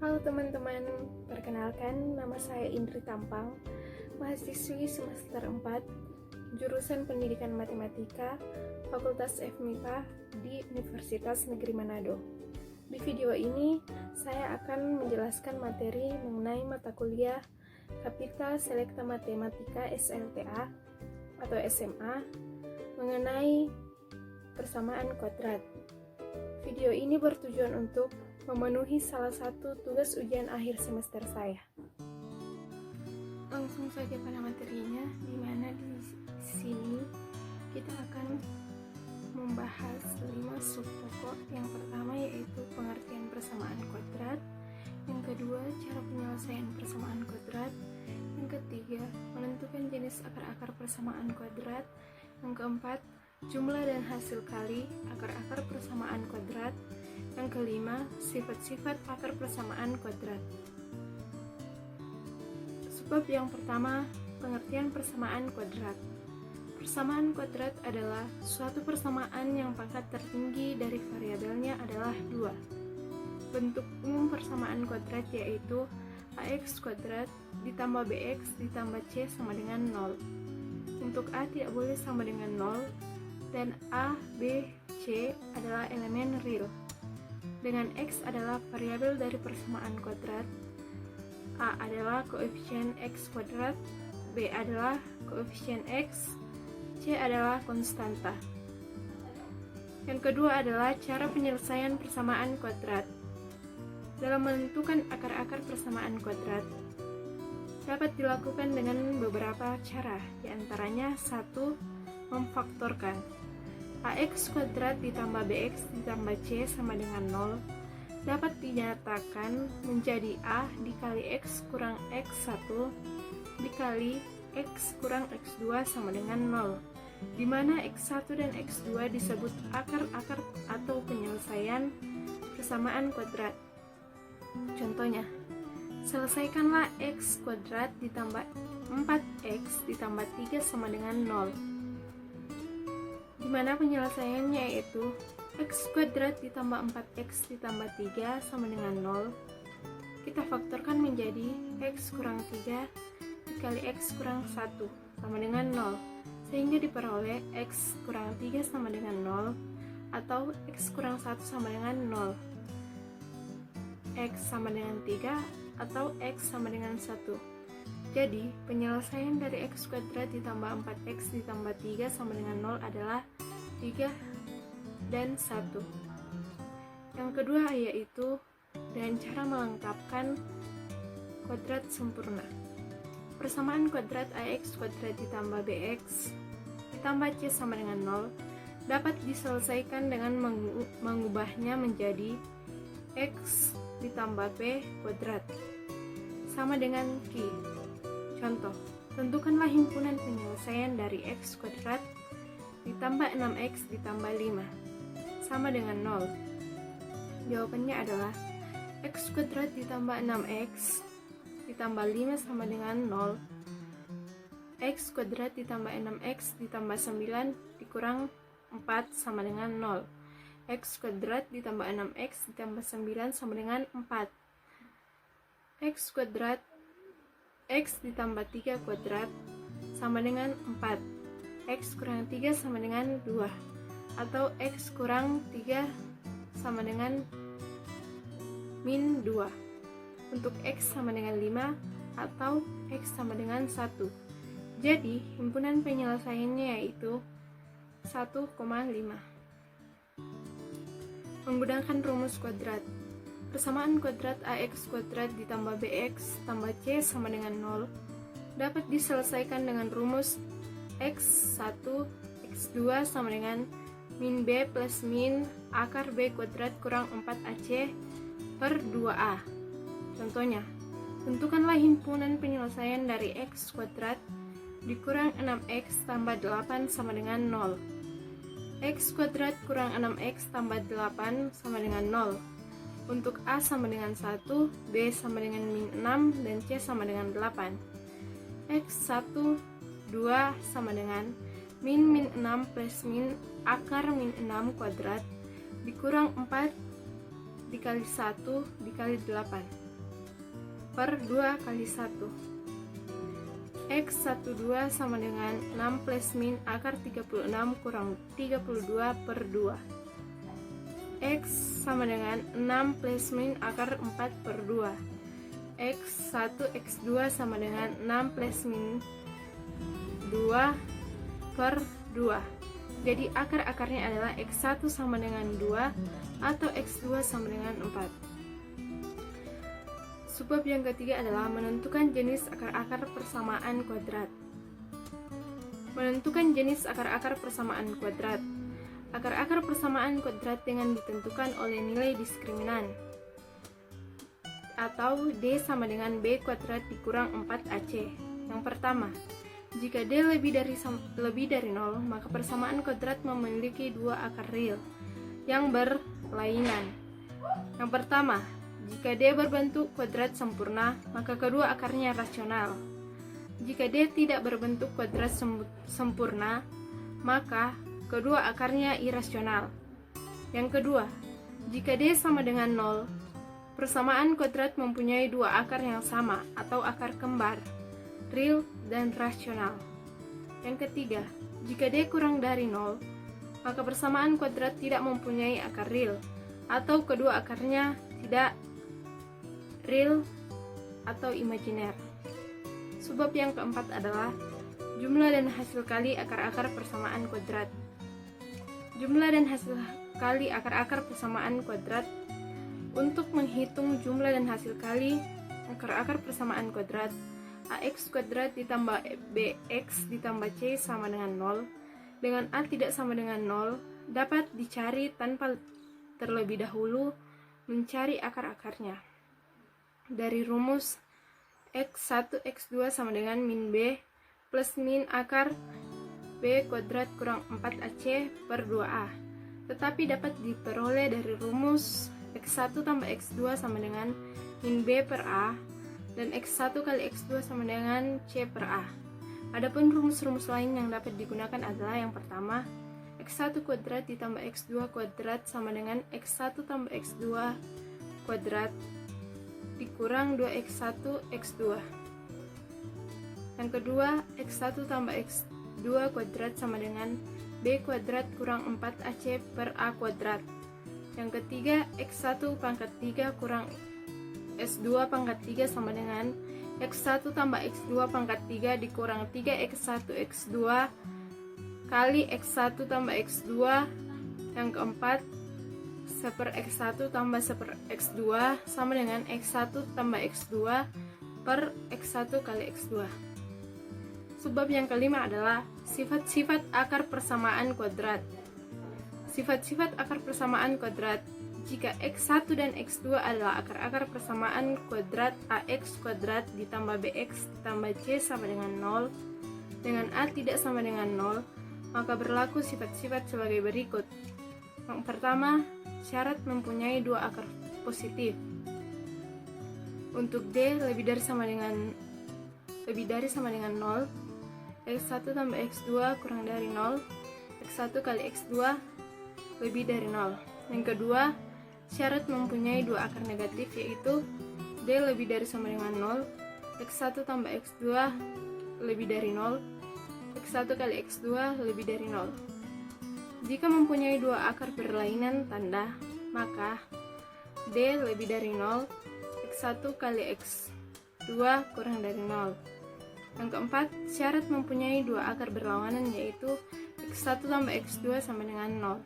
Halo teman-teman, perkenalkan nama saya Indri Tampang, mahasiswi semester 4, jurusan Pendidikan Matematika, Fakultas FMIPA di Universitas Negeri Manado. Di video ini, saya akan menjelaskan materi mengenai mata kuliah Kapita Selecta Matematika SLTA atau SMA mengenai persamaan kuadrat. Video ini bertujuan untuk memenuhi salah satu tugas ujian akhir semester saya. Langsung saja pada materinya, di mana di sini kita akan membahas 5 subpokok. Yang pertama yaitu pengertian persamaan kuadrat, yang kedua cara penyelesaian persamaan kuadrat, yang ketiga menentukan jenis akar-akar persamaan kuadrat, yang keempat jumlah dan hasil kali akar-akar persamaan kuadrat, yang kelima sifat-sifat akar persamaan kuadrat. Sebab yang pertama, pengertian persamaan kuadrat. Persamaan kuadrat adalah suatu persamaan yang pangkat tertinggi dari variabelnya adalah 2. Bentuk umum persamaan kuadrat yaitu ax kuadrat ditambah bx ditambah c sama dengan 0. Untuk a tidak boleh sama dengan 0, dan a, b, c adalah elemen real. Dengan x adalah variabel dari persamaan kuadrat, a adalah koefisien x kuadrat, b adalah koefisien x, c adalah konstanta. Yang kedua adalah cara penyelesaian persamaan kuadrat. Dalam menentukan akar-akar persamaan kuadrat, dapat dilakukan dengan beberapa cara, diantaranya 1. Memfaktorkan. Ax kuadrat ditambah bx ditambah c sama dengan 0 dapat dinyatakan menjadi a dikali x kurang x1 dikali x kurang x2 sama dengan 0, di mana x1 dan x2 disebut akar-akar atau penyelesaian persamaan kuadrat. Contohnya, selesaikanlah x kuadrat ditambah 4x ditambah 3 sama dengan 0, di mana penyelesaiannya yaitu x kuadrat ditambah 4x ditambah 3 sama dengan 0. Kita faktorkan menjadi x kurang 3 dikali x kurang 1 sama dengan 0, sehingga diperoleh x kurang 3 sama dengan 0 atau x kurang 1 sama dengan 0, x sama dengan 3 atau x sama dengan 1. Jadi, penyelesaian dari x kuadrat ditambah 4x ditambah 3 sama dengan 0 adalah 3 dan 1. Yang kedua yaitu dengan cara melengkapkan kuadrat sempurna. Persamaan kuadrat ax kuadrat ditambah bx ditambah c sama dengan 0 dapat diselesaikan dengan mengubahnya menjadi x ditambah b kuadrat sama dengan q. Contoh, tentukanlah himpunan penyelesaian dari x kuadrat ditambah 6x ditambah 5 sama dengan 0. Jawabannya adalah x kuadrat ditambah 6x ditambah 5 sama dengan 0. X kuadrat ditambah 6x ditambah 9 dikurang 4 sama dengan 0. X kuadrat ditambah 6x ditambah 9 sama dengan 4. X kuadrat x ditambah 3 kuadrat sama dengan 4. X kurang 3 sama dengan 2. Atau x kurang 3 sama dengan min 2. Untuk x sama dengan 5 atau x sama dengan 1. Jadi, himpunan penyelesaiannya yaitu 1,5. Menggunakan rumus kuadrat. Persamaan kuadrat ax kuadrat ditambah bx tambah c sama dengan 0 dapat diselesaikan dengan rumus x1 x2 sama dengan min b plus min akar b kuadrat kurang 4ac per 2a. Contohnya, tentukanlah himpunan penyelesaian dari x kuadrat dikurang 6x tambah 8 sama dengan 0. X kuadrat kurang 6x tambah 8 sama dengan 0. Untuk a sama dengan 1, b sama dengan min 6, dan c sama dengan 8. X1, 2 sama dengan min 6 plus min akar min 6 kuadrat dikurang 4 dikali 1 dikali 8. per 2 kali 1. X12 sama dengan 6 plus min akar 36 kurang 32 per 2. X sama dengan 6 plus min akar 4 per 2. X1, X2 sama dengan 6 plus min 2 per 2. Jadi akar-akarnya adalah X1 sama dengan 2 atau X2 sama dengan 4. Subbab yang ketiga adalah menentukan jenis akar-akar persamaan kuadrat. Menentukan jenis akar-akar persamaan kuadrat. Akar-akar persamaan kuadrat dengan ditentukan oleh nilai diskriminan, atau D sama dengan B kuadrat dikurang 4AC. Yang pertama, jika D lebih dari 0, maka persamaan kuadrat memiliki dua akar real yang berlainan. Yang pertama, jika D berbentuk kuadrat sempurna, maka kedua akarnya rasional. Jika D tidak berbentuk kuadrat sempurna, maka kedua akarnya irasional. Yang kedua, jika D sama dengan 0, persamaan kuadrat mempunyai dua akar yang sama atau akar kembar, real dan rasional. Yang ketiga, jika D kurang dari 0, maka persamaan kuadrat tidak mempunyai akar real atau kedua akarnya tidak real atau imajiner. Subbab yang keempat adalah jumlah dan hasil kali akar-akar persamaan kuadrat. Jumlah dan hasil kali akar-akar persamaan kuadrat. Untuk menghitung jumlah dan hasil kali akar-akar persamaan kuadrat, AX kuadrat ditambah BX ditambah C sama dengan 0 dengan A tidak sama dengan 0 dapat dicari tanpa terlebih dahulu mencari akar-akarnya. Dari rumus X1 X2 sama dengan min B plus min akar B kuadrat kurang 4AC per 2A, tetapi dapat diperoleh dari rumus X1 tambah X2 sama dengan min B per A dan X1 kali X2 sama dengan C per A. Adapun rumus-rumus lain yang dapat digunakan adalah yang pertama, X1 kuadrat ditambah X2 kuadrat sama dengan X1 tambah X2 kuadrat dikurang 2X1 X2. Yang kedua, X1 tambah X2 kuadrat sama dengan B kuadrat kurang 4AC per A kuadrat. Yang ketiga, X1 pangkat 3 kurang S2 pangkat 3 sama dengan X1 tambah X2 pangkat 3 dikurang 3X1 X2 kali X1 tambah X2. Yang keempat, seper X1 tambah seper X2 sama dengan X1 tambah X2 per X1 kali X2. Subbab yang kelima adalah sifat-sifat akar persamaan kuadrat. Sifat-sifat akar persamaan kuadrat. Jika X1 dan X2 adalah akar-akar persamaan kuadrat AX kuadrat ditambah BX ditambah C sama dengan 0 dengan A tidak sama dengan 0, maka berlaku sifat-sifat sebagai berikut. Yang pertama, syarat mempunyai dua akar positif. Untuk D lebih dari sama dengan 0, X1 tambah X2 kurang dari 0, X1 kali X2 lebih dari 0. Yang kedua, syarat mempunyai dua akar negatif, yaitu D lebih dari sama dengan 0, X1 tambah X2 lebih dari 0, X1 kali X2 lebih dari 0. Jika mempunyai dua akar berlainan tanda, maka D lebih dari 0, X1 kali X2 kurang dari 0. Yang keempat, syarat mempunyai dua akar berlawanan, yaitu X1 tambah X2 sama dengan 0.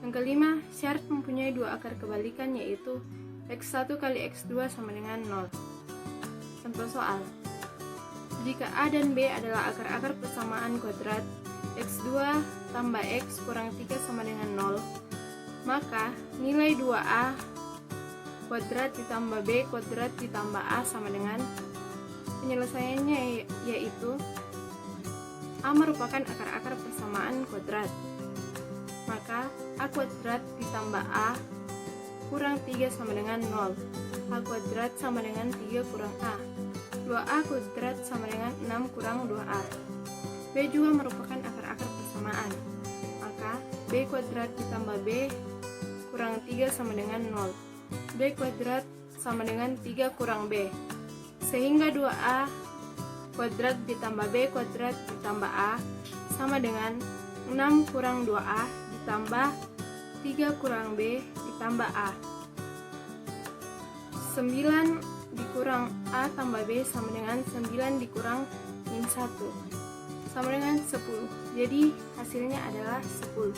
Yang kelima, syarat mempunyai dua akar kebalikan, yaitu X1 kali X2 sama dengan 0. Contoh soal. Jika A dan B adalah akar-akar persamaan kuadrat, X2 tambah X kurang 3 sama dengan 0, maka nilai 2A kuadrat ditambah B kuadrat ditambah A sama dengan, penyelesaiannya yaitu A merupakan akar-akar persamaan kuadrat, maka A kuadrat ditambah A kurang 3 sama dengan 0, A kuadrat sama dengan 3 kurang A, 2A kuadrat sama dengan 6 kurang 2A. B juga merupakan akar-akar persamaan, maka B kuadrat ditambah B kurang 3 sama dengan 0, B kuadrat sama dengan 3 kurang B. Sehingga 2A kuadrat ditambah B kuadrat ditambah A sama dengan 6 kurang 2A ditambah 3 kurang B ditambah A. 9 dikurang A tambah B sama dengan 9 dikurang min 1 sama dengan 10. Jadi hasilnya adalah 10.